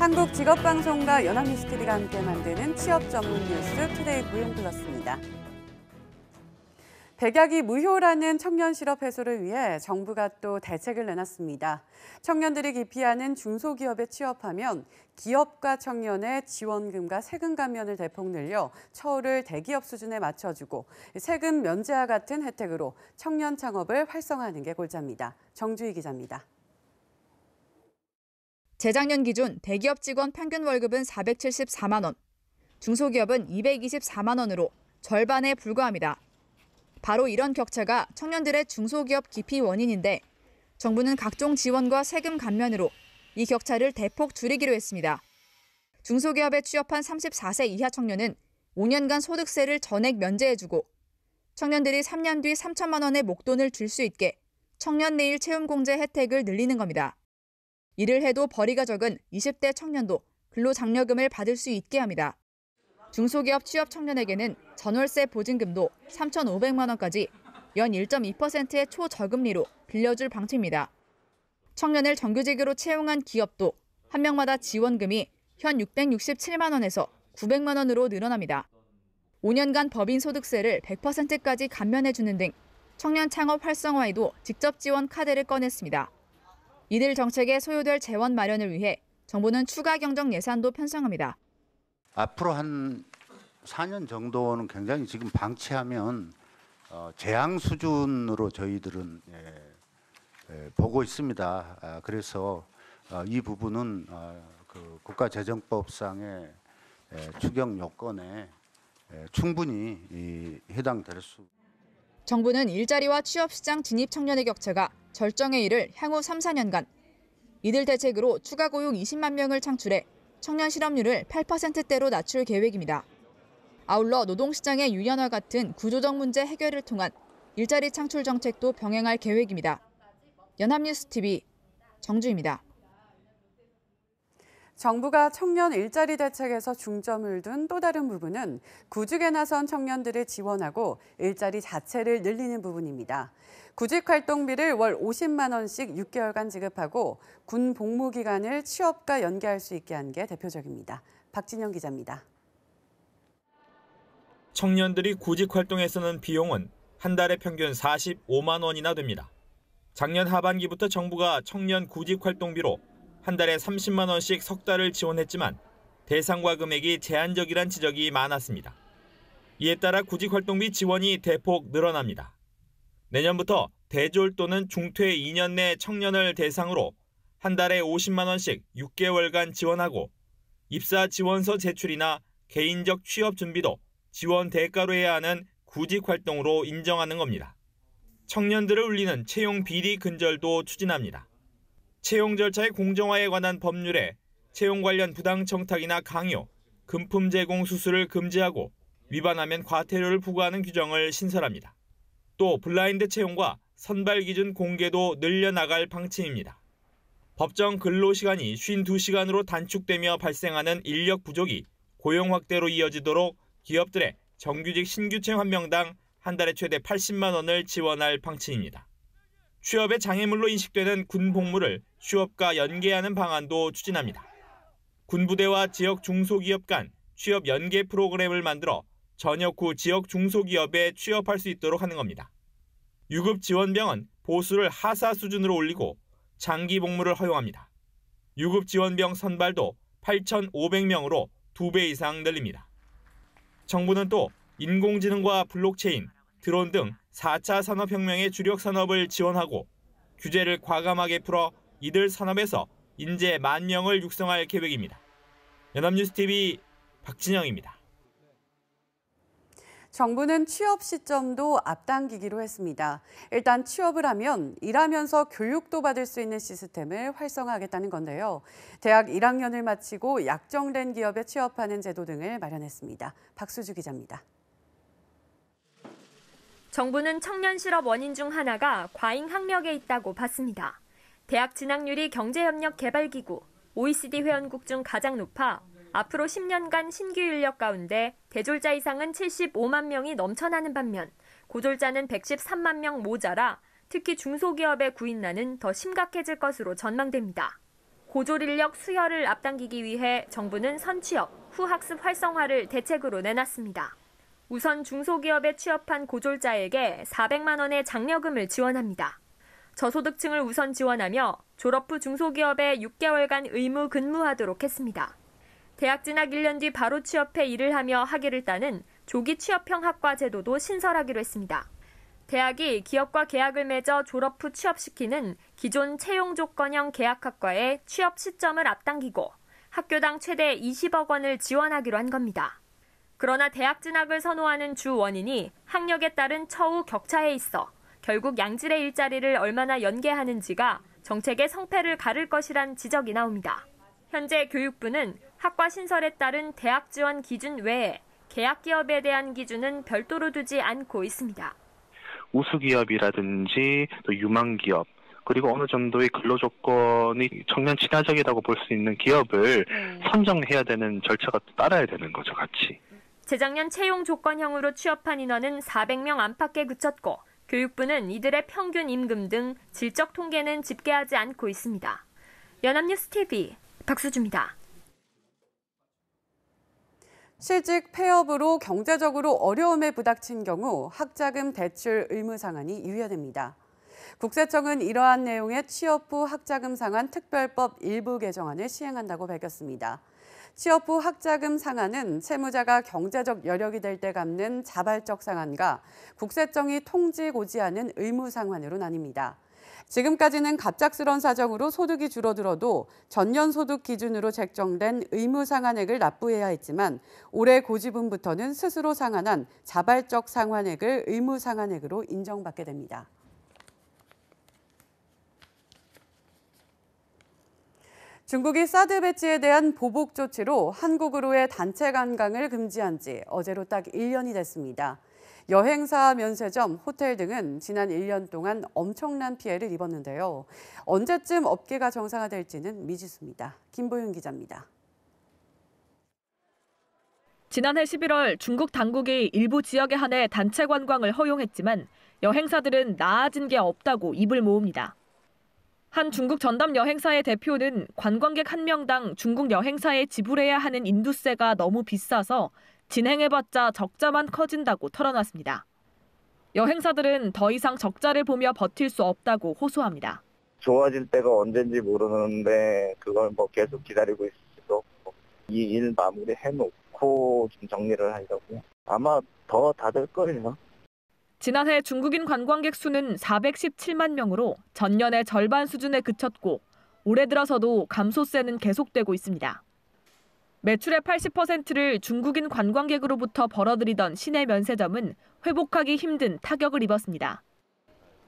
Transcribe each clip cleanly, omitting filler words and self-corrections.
한국직업방송과 연합뉴스TV가 함께 만드는 취업 전문 뉴스 투데이 고용 플러스입니다. 백약이 무효라는 청년 실업 해소를 위해 정부가 또 대책을 내놨습니다. 청년들이 기피하는 중소기업에 취업하면 기업과 청년의 지원금과 세금 감면을 대폭 늘려 처우를 대기업 수준에 맞춰주고 세금 면제와 같은 혜택으로 청년 창업을 활성화하는 게 골자입니다. 정주희 기자입니다. 재작년 기준 대기업 직원 평균 월급은 474만 원, 중소기업은 224만 원으로 절반에 불과합니다. 바로 이런 격차가 청년들의 중소기업 기피 원인인데 정부는 각종 지원과 세금 감면으로 이 격차를 대폭 줄이기로 했습니다. 중소기업에 취업한 34세 이하 청년은 5년간 소득세를 전액 면제해주고 청년들이 3년 뒤 3천만 원의 목돈을 줄 수 있게 청년 내일 채용공제 혜택을 늘리는 겁니다. 일을 해도 벌이가 적은 20대 청년도 근로장려금을 받을 수 있게 합니다. 중소기업 취업 청년에게는 전월세 보증금도 3,500만 원까지 연 1.2%의 초저금리로 빌려줄 방침입니다. 청년을 정규직으로 채용한 기업도 한 명마다 지원금이 현 667만 원에서 900만 원으로 늘어납니다. 5년간 법인 소득세를 100%까지 감면해주는 등 청년 창업 활성화에도 직접 지원 카드를 꺼냈습니다. 이들 정책에 소요될 재원 마련을 위해 정부는 추가 경정 예산도 편성합니다. 앞으로 한 4년 정도는 굉장히 지금 방치하면 재앙 수준으로 저희들은 보고 있습니다. 그래서 이 부분은 그 국가재정법상의 추경 요건에 충분히 해당될 수. 정부는 일자리와 취업시장 진입 청년의 격차가 절정에 이를 향후 3, 4년간 이들 대책으로 추가 고용 20만 명을 창출해 청년 실업률을 8%대로 낮출 계획입니다. 아울러 노동시장의 유연화 같은 구조적 문제 해결을 통한 일자리 창출 정책도 병행할 계획입니다. 연합뉴스TV 정주희입니다. 정부가 청년 일자리 대책에서 중점을 둔 또 다른 부분은 구직에 나선 청년들을 지원하고 일자리 자체를 늘리는 부분입니다. 구직 활동비를 월 50만 원씩 6개월간 지급하고 군 복무 기간을 취업과 연계할 수 있게 한 게 대표적입니다. 박진영 기자입니다. 청년들이 구직 활동에 쓰는 비용은 한 달에 평균 45만 원이나 됩니다. 작년 하반기부터 정부가 청년 구직 활동비로 한 달에 30만 원씩 석 달을 지원했지만 대상과 금액이 제한적이란 지적이 많았습니다. 이에 따라 구직 활동비 지원이 대폭 늘어납니다. 내년부터 대졸 또는 중퇴 2년 내 청년을 대상으로 한 달에 50만 원씩 6개월간 지원하고 입사 지원서 제출이나 개인적 취업 준비도 지원 대가로 해야 하는 구직 활동으로 인정하는 겁니다. 청년들을 울리는 채용 비리 근절도 추진합니다. 채용 절차의 공정화에 관한 법률에 채용 관련 부당 청탁이나 강요, 금품 제공 수수를 금지하고 위반하면 과태료를 부과하는 규정을 신설합니다. 또 블라인드 채용과 선발 기준 공개도 늘려나갈 방침입니다. 법정 근로시간이 52시간으로 단축되며 발생하는 인력 부족이 고용 확대로 이어지도록 기업들의 정규직 신규 채용 한 명당 한 달에 최대 80만 원을 지원할 방침입니다. 취업의 장애물로 인식되는 군 복무를 취업과 연계하는 방안도 추진합니다. 군부대와 지역 중소기업 간 취업 연계 프로그램을 만들어 전역 후 지역 중소기업에 취업할 수 있도록 하는 겁니다. 유급 지원병은 보수를 하사 수준으로 올리고 장기 복무를 허용합니다. 유급 지원병 선발도 8,500명으로 2배 이상 늘립니다. 정부는 또 인공지능과 블록체인, 드론 등 4차 산업혁명의 주력 산업을 지원하고 규제를 과감하게 풀어 이들 산업에서 인재 10,000명을 육성할 계획입니다. 연합뉴스TV 박진영입니다. 정부는 취업 시점도 앞당기기로 했습니다. 일단 취업을 하면 일하면서 교육도 받을 수 있는 시스템을 활성화하겠다는 건데요. 대학 1학년을 마치고 약정된 기업에 취업하는 제도 등을 마련했습니다. 박수주 기자입니다. 정부는 청년 실업 원인 중 하나가 과잉 학력에 있다고 봤습니다. 대학 진학률이 경제협력개발기구, OECD 회원국 중 가장 높아 앞으로 10년간 신규 인력 가운데 대졸자 이상은 75만 명이 넘쳐나는 반면 고졸자는 113만 명 모자라 특히 중소기업의 구인난은 더 심각해질 것으로 전망됩니다. 고졸 인력 수혈을 앞당기기 위해 정부는 선취업, 후학습 활성화를 대책으로 내놨습니다. 우선 중소기업에 취업한 고졸자에게 400만 원의 장려금을 지원합니다. 저소득층을 우선 지원하며 졸업 후 중소기업에 6개월간 의무 근무하도록 했습니다. 대학 진학 1년 뒤 바로 취업해 일을 하며 학위를 따는 조기 취업형 학과 제도도 신설하기로 했습니다. 대학이 기업과 계약을 맺어 졸업 후 취업시키는 기존 채용 조건형 계약학과의 취업 시점을 앞당기고 학교당 최대 20억 원을 지원하기로 한 겁니다. 그러나 대학 진학을 선호하는 주 원인이 학력에 따른 처우 격차에 있어 결국 양질의 일자리를 얼마나 연계하는지가 정책의 성패를 가를 것이란 지적이 나옵니다. 현재 교육부는 학과 신설에 따른 대학 지원 기준 외에 계약 기업에 대한 기준은 별도로 두지 않고 있습니다. 우수기업이라든지 또 유망기업, 그리고 어느 정도의 근로조건이 청년 친화적이라고 볼 수 있는 기업을 선정해야 되는 절차가 따라야 되는 거죠, 같이. 재작년 채용 조건형으로 취업한 인원은 400명 안팎에 그쳤고 교육부는 이들의 평균 임금 등 질적 통계는 집계하지 않고 있습니다. 연합뉴스 TV 박수주입니다. 실직 폐업으로 경제적으로 어려움에 부닥친 경우 학자금 대출 의무 상환이 유예됩니다. 국세청은 이러한 내용의 취업 후 학자금 상환 특별법 일부 개정안을 시행한다고 밝혔습니다. 취업 후 학자금 상환은 채무자가 경제적 여력이 될 때 갚는 자발적 상환과 국세청이 통지 고지하는 의무 상환으로 나뉩니다. 지금까지는 갑작스런 사정으로 소득이 줄어들어도 전년 소득 기준으로 책정된 의무 상환액을 납부해야 했지만 올해 고지분부터는 스스로 상환한 자발적 상환액을 의무 상환액으로 인정받게 됩니다. 중국이 사드 배치에 대한 보복 조치로 한국으로의 단체 관광을 금지한 지 어제로 딱 1년이 됐습니다. 여행사, 면세점, 호텔 등은 지난 1년 동안 엄청난 피해를 입었는데요. 언제쯤 업계가 정상화될지는 미지수입니다. 김보윤 기자입니다. 지난해 11월 중국 당국이 일부 지역에 한해 단체 관광을 허용했지만 여행사들은 나아진 게 없다고 입을 모읍니다. 한 중국 전담 여행사의 대표는 관광객 한 명당 중국 여행사에 지불해야 하는 인두세가 너무 비싸서 진행해봤자 적자만 커진다고 털어놨습니다. 여행사들은 더 이상 적자를 보며 버틸 수 없다고 호소합니다. 좋아질 때가 언젠지 모르는데 그걸 계속 기다리고 있을 수도 없고 이 일 마무리 해놓고 좀 정리를 하려고요. 아마 더 닫을 거예요. 지난해 중국인 관광객 수는 417만 명으로 전년의 절반 수준에 그쳤고 올해 들어서도 감소세는 계속되고 있습니다. 매출의 80%를 중국인 관광객으로부터 벌어들이던 시내 면세점은 회복하기 힘든 타격을 입었습니다.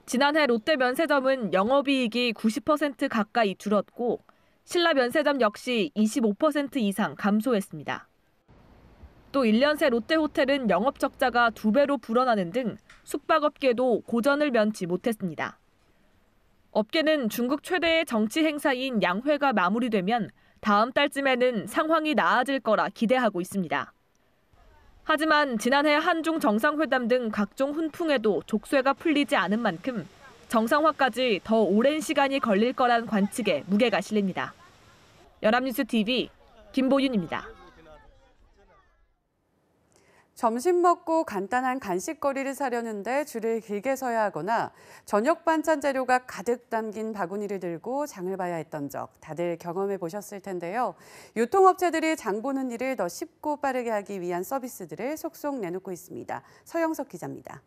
지난해 롯데 면세점은 영업이익이 90% 가까이 줄었고 신라 면세점 역시 25% 이상 감소했습니다. 또 1년 새 롯데 호텔은 영업 적자가 2배로 불어나는 등 숙박업계도 고전을 면치 못했습니다. 업계는 중국 최대의 정치 행사인 양회가 마무리되면 다음 달쯤에는 상황이 나아질 거라 기대하고 있습니다. 하지만 지난해 한중 정상회담 등 각종 훈풍에도 족쇄가 풀리지 않은 만큼 정상화까지 더 오랜 시간이 걸릴 거란 관측에 무게가 실립니다. 연합뉴스 TV 김보윤입니다. 점심 먹고 간단한 간식거리를 사려는데 줄을 길게 서야 하거나 저녁 반찬 재료가 가득 담긴 바구니를 들고 장을 봐야 했던 적 다들 경험해 보셨을 텐데요. 유통업체들이 장 보는 일을 더 쉽고 빠르게 하기 위한 서비스들을 속속 내놓고 있습니다. 서영석 기자입니다.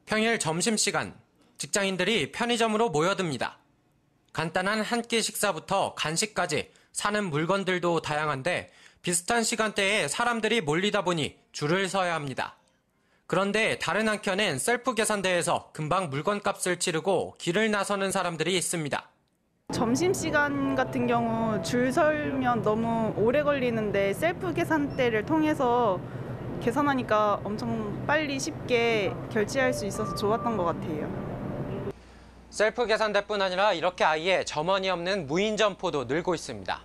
평일 점심시간, 직장인들이 편의점으로 모여듭니다. 간단한 한 끼 식사부터 간식까지 사는 물건들도 다양한데 비슷한 시간대에 사람들이 몰리다 보니 줄을 서야 합니다. 그런데 다른 한켠엔 셀프 계산대에서 금방 물건값을 치르고 길을 나서는 사람들이 있습니다. 점심시간 같은 경우 줄 설면 너무 오래 걸리는데 셀프 계산대를 통해서 계산하니까 엄청 빨리 쉽게 결제할 수 있어서 좋았던 것 같아요. 셀프 계산대뿐 아니라 이렇게 아예 점원이 없는 무인 점포도 늘고 있습니다.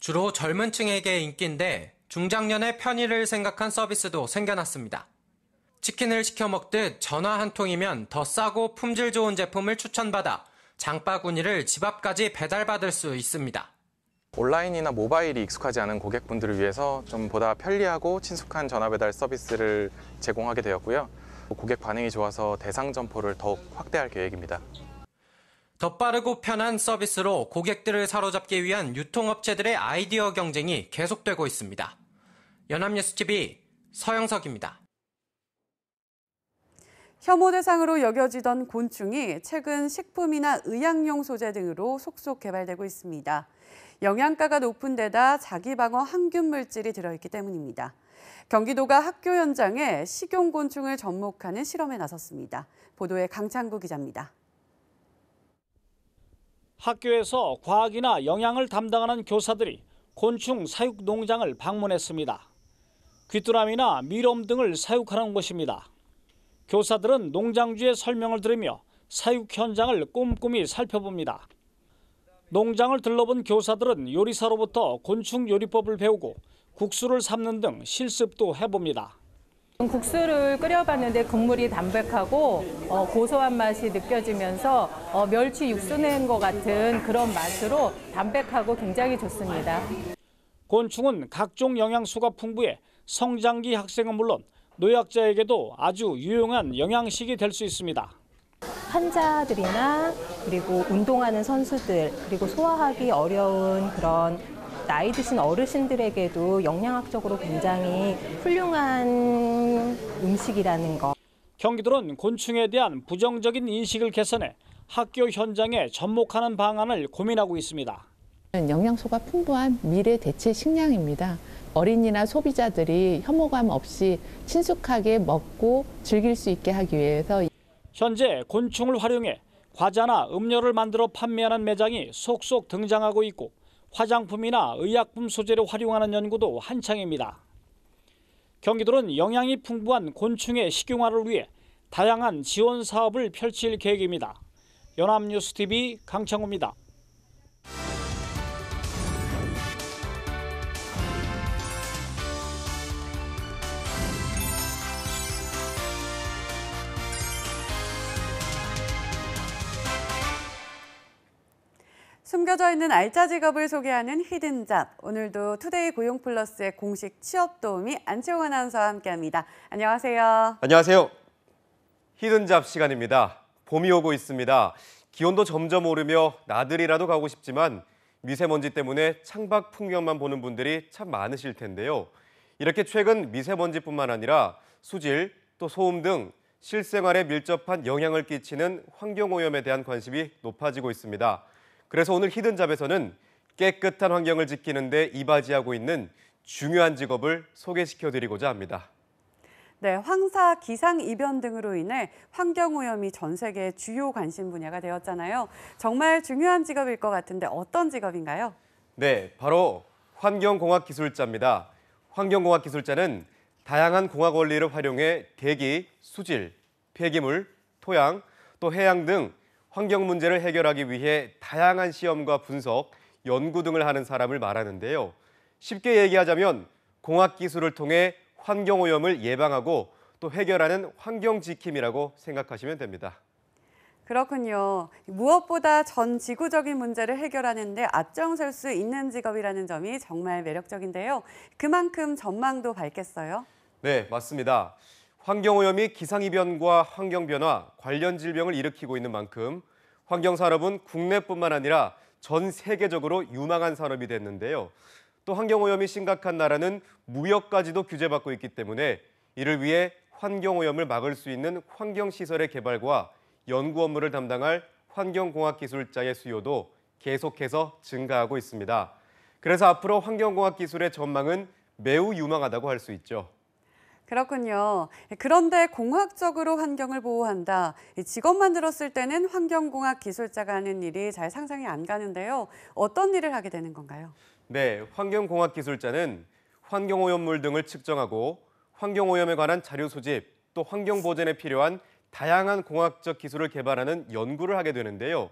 주로 젊은 층에게 인기인데 중장년의 편의를 생각한 서비스도 생겨났습니다. 치킨을 시켜 먹듯 전화 한 통이면 더 싸고 품질 좋은 제품을 추천받아 장바구니를 집 앞까지 배달받을 수 있습니다. 온라인이나 모바일이 익숙하지 않은 고객분들을 위해서 좀 보다 편리하고 친숙한 전화배달 서비스를 제공하게 되었고요. 고객 반응이 좋아서 대상 점포를 더욱 확대할 계획입니다. 더 빠르고 편한 서비스로 고객들을 사로잡기 위한 유통업체들의 아이디어 경쟁이 계속되고 있습니다. 연합뉴스TV 서영석입니다. 혐오 대상으로 여겨지던 곤충이 최근 식품이나 의약용 소재 등으로 속속 개발되고 있습니다. 영양가가 높은 데다 자기 방어 항균 물질이 들어있기 때문입니다. 경기도가 학교 현장에 식용곤충을 접목하는 실험에 나섰습니다. 보도에 강창구 기자입니다. 학교에서 과학이나 영양을 담당하는 교사들이 곤충 사육 농장을 방문했습니다. 귀뚜라미나 미럼 등을 사육하는 곳입니다. 교사들은 농장주의 설명을 들으며 사육 현장을 꼼꼼히 살펴봅니다. 농장을 들러본 교사들은 요리사로부터 곤충 요리법을 배우고 국수를 삶는 등 실습도 해봅니다. 국수를 끓여봤는데 국물이 담백하고 고소한 맛이 느껴지면서 멸치 육수 낸 것 같은 그런 맛으로 담백하고 굉장히 좋습니다. 곤충은 각종 영양소가 풍부해 성장기 학생은 물론 노약자에게도 아주 유용한 영양식이 될 수 있습니다. 환자들이나 그리고 운동하는 선수들 그리고 소화하기 어려운 그런 나이 드신 어르신들에게도 영양학적으로 굉장히 훌륭한 음식이라는 거. 경기도는 곤충에 대한 부정적인 인식을 개선해 학교 현장에 접목하는 방안을 고민하고 있습니다. 영양소가 풍부한 미래 대체 식량입니다. 어린이나 소비자들이 혐오감 없이 친숙하게 먹고 즐길 수 있게 하기 위해서 현재 곤충을 활용해 과자나 음료를 만들어 판매하는 매장이 속속 등장하고 있고 화장품이나 의약품 소재를 활용하는 연구도 한창입니다. 경기도는 영양이 풍부한 곤충의 식용화를 위해 다양한 지원 사업을 펼칠 계획입니다. 연합뉴스TV 강창호입니다. 숨겨져 있는 알짜 직업을 소개하는 히든잡. 오늘도 투데이 고용플러스의 공식 취업 도우미 안채홍 아나운서와 함께합니다. 안녕하세요. 안녕하세요. 히든잡 시간입니다. 봄이 오고 있습니다. 기온도 점점 오르며 나들이라도 가고 싶지만 미세먼지 때문에 창밖 풍경만 보는 분들이 참 많으실 텐데요. 이렇게 최근 미세먼지뿐만 아니라 수질, 또 소음 등 실생활에 밀접한 영향을 끼치는 환경오염에 대한 관심이 높아지고 있습니다. 그래서 오늘 히든잡에서는 깨끗한 환경을 지키는 데 이바지하고 있는 중요한 직업을 소개시켜드리고자 합니다. 네, 황사, 기상이변 등으로 인해 환경오염이 전 세계의 주요 관심 분야가 되었잖아요. 정말 중요한 직업일 것 같은데 어떤 직업인가요? 네, 바로 환경공학기술자입니다. 환경공학기술자는 다양한 공학 원리를 활용해 대기, 수질, 폐기물, 토양, 또 해양 등 환경 문제를 해결하기 위해 다양한 시험과 분석, 연구 등을 하는 사람을 말하는데요. 쉽게 얘기하자면 공학기술을 통해 환경오염을 예방하고 또 해결하는 환경지킴이라고 생각하시면 됩니다. 그렇군요. 무엇보다 전 지구적인 문제를 해결하는 데 앞장설 수 있는 직업이라는 점이 정말 매력적인데요. 그만큼 전망도 밝겠어요? 네, 맞습니다. 환경오염이 기상이변과 환경변화, 관련 질병을 일으키고 있는 만큼 환경산업은 국내뿐만 아니라 전 세계적으로 유망한 산업이 됐는데요. 또 환경오염이 심각한 나라는 무역까지도 규제받고 있기 때문에 이를 위해 환경오염을 막을 수 있는 환경시설의 개발과 연구 업무를 담당할 환경공학기술자의 수요도 계속해서 증가하고 있습니다. 그래서 앞으로 환경공학기술의 전망은 매우 유망하다고 할 수 있죠. 그렇군요. 그런데 공학적으로 환경을 보호한다. 직업만 들었을 때는 환경공학 기술자가 하는 일이 잘 상상이 안 가는데요. 어떤 일을 하게 되는 건가요? 네, 환경공학기술자는 환경오염물 등을 측정하고 환경오염에 관한 자료 수집, 또 환경보전에 필요한 다양한 공학적 기술을 개발하는 연구를 하게 되는데요.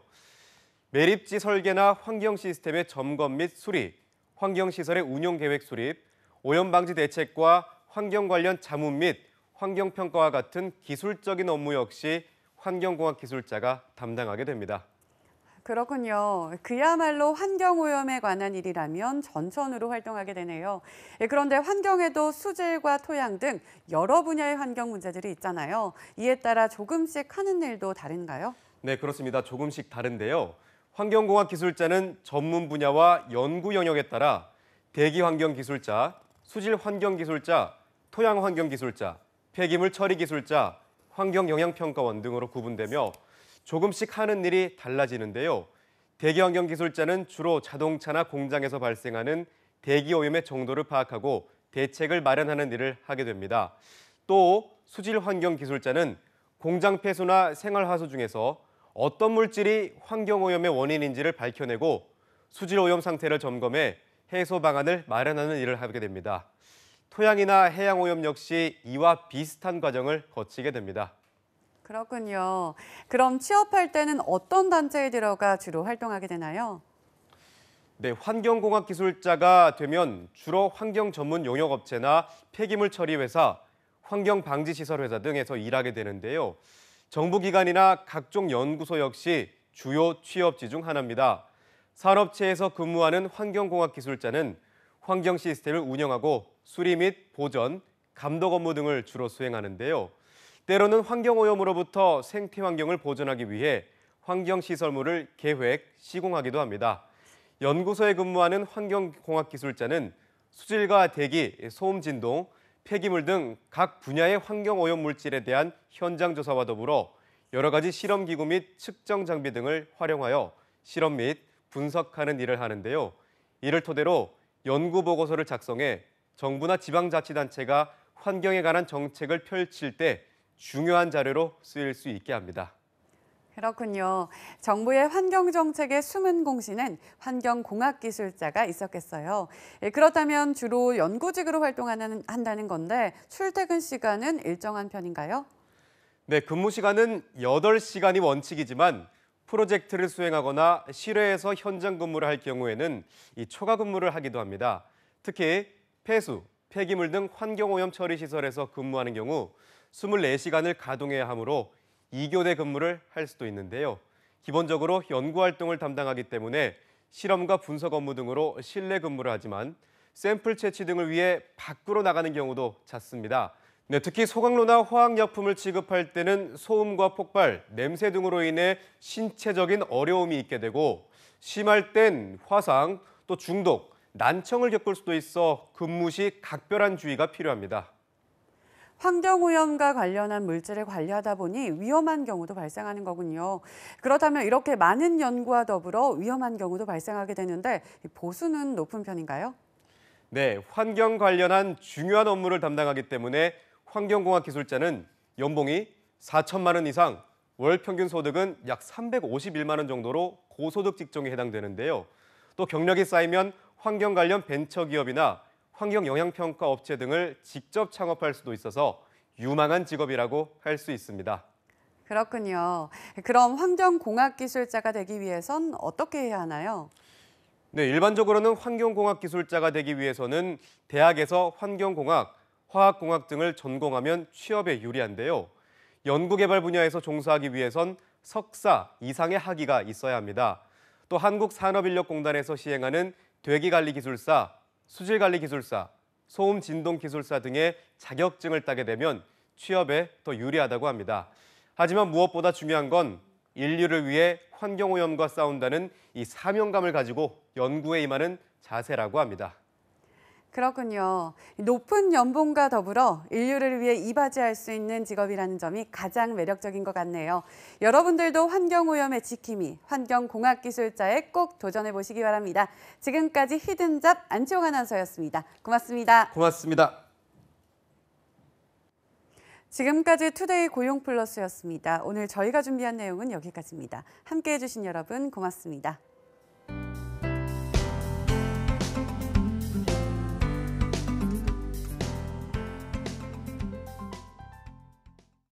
매립지 설계나 환경 시스템의 점검 및 수립, 환경시설의 운용계획 수립, 오염방지 대책과 환경 관련 자문 및 환경평가와 같은 기술적인 업무 역시 환경공학기술자가 담당하게 됩니다. 그렇군요. 그야말로 환경오염에 관한 일이라면 전천후로 활동하게 되네요. 그런데 환경에도 수질과 토양 등 여러 분야의 환경 문제들이 있잖아요. 이에 따라 조금씩 하는 일도 다른가요? 네, 그렇습니다. 조금씩 다른데요. 환경공학기술자는 전문 분야와 연구 영역에 따라 대기환경기술자, 수질환경기술자, 토양환경기술자, 폐기물 처리기술자, 환경영향평가원 등으로 구분되며 조금씩 하는 일이 달라지는데요. 대기환경기술자는 주로 자동차나 공장에서 발생하는 대기오염의 정도를 파악하고 대책을 마련하는 일을 하게 됩니다. 또 수질환경기술자는 공장 폐수나 생활하수 중에서 어떤 물질이 환경오염의 원인인지를 밝혀내고 수질오염 상태를 점검해 해소 방안을 마련하는 일을 하게 됩니다. 토양이나 해양오염 역시 이와 비슷한 과정을 거치게 됩니다. 그렇군요. 그럼 취업할 때는 어떤 단체에 들어가 주로 활동하게 되나요? 네, 환경공학기술자가 되면 주로 환경 전문 용역업체나 폐기물 처리 회사, 환경방지시설회사 등에서 일하게 되는데요. 정부기관이나 각종 연구소 역시 주요 취업지 중 하나입니다. 산업체에서 근무하는 환경공학기술자는 환경 시스템을 운영하고 수리 및 보전, 감독 업무 등을 주로 수행하는데요. 때로는 환경오염으로부터 생태환경을 보존하기 위해 환경시설물을 계획, 시공하기도 합니다. 연구소에 근무하는 환경공학기술자는 수질과 대기, 소음 진동, 폐기물 등 각 분야의 환경오염 물질에 대한 현장 조사와 더불어 여러 가지 실험기구 및 측정 장비 등을 활용하여 실험 및 분석하는 일을 하는데요. 이를 토대로 연구보고서를 작성해 정부나 지방자치단체가 환경에 관한 정책을 펼칠 때 중요한 자료로 쓰일 수 있게 합니다. 그렇군요. 정부의 환경정책의 숨은 공신은 환경공학기술자가 있었겠어요. 그렇다면 주로 연구직으로 한다는 건데 출퇴근 시간은 일정한 편인가요? 네, 근무 시간은 8시간이 원칙이지만 프로젝트를 수행하거나 실외에서 현장 근무를 할 경우에는 이 초과 근무를 하기도 합니다. 특히 폐수, 폐기물 등 환경오염 처리 시설에서 근무하는 경우 24시간을 가동해야 하므로 2교대 근무를 할 수도 있는데요. 기본적으로 연구활동을 담당하기 때문에 실험과 분석 업무 등으로 실내 근무를 하지만 샘플 채취 등을 위해 밖으로 나가는 경우도 잦습니다. 네, 특히 소각로나 화학약품을 취급할 때는 소음과 폭발, 냄새 등으로 인해 신체적인 어려움이 있게 되고 심할 땐 화상, 또 중독, 난청을 겪을 수도 있어 근무 시 각별한 주의가 필요합니다. 환경오염과 관련한 물질을 관리하다 보니 위험한 경우도 발생하는 거군요. 그렇다면 이렇게 많은 연구와 더불어 위험한 경우도 발생하게 되는데 보수는 높은 편인가요? 네, 환경 관련한 중요한 업무를 담당하기 때문에 환경공학기술자는 연봉이 4천만 원 이상, 월 평균 소득은 약 351만 원 정도로 고소득 직종에 해당되는데요. 또 경력이 쌓이면 환경 관련 벤처기업이나 환경영향평가 업체 등을 직접 창업할 수도 있어서 유망한 직업이라고 할 수 있습니다. 그렇군요. 그럼 환경공학기술자가 되기 위해선 어떻게 해야 하나요? 네, 일반적으로는 환경공학기술자가 되기 위해서는 대학에서 환경공학, 화학공학 등을 전공하면 취업에 유리한데요. 연구개발 분야에서 종사하기 위해선 석사 이상의 학위가 있어야 합니다. 또 한국산업인력공단에서 시행하는 대기관리기술사, 수질관리기술사, 소음진동기술사 등의 자격증을 따게 되면 취업에 더 유리하다고 합니다. 하지만 무엇보다 중요한 건 인류를 위해 환경오염과 싸운다는 이 사명감을 가지고 연구에 임하는 자세라고 합니다. 그렇군요. 높은 연봉과 더불어 인류를 위해 이바지할 수 있는 직업이라는 점이 가장 매력적인 것 같네요. 여러분들도 환경오염의 지킴이, 환경공학기술자에 꼭 도전해보시기 바랍니다. 지금까지 히든잡 안치홍 아나운서였습니다. 고맙습니다. 고맙습니다. 지금까지 투데이 고용플러스였습니다. 오늘 저희가 준비한 내용은 여기까지입니다. 함께해 주신 여러분 고맙습니다.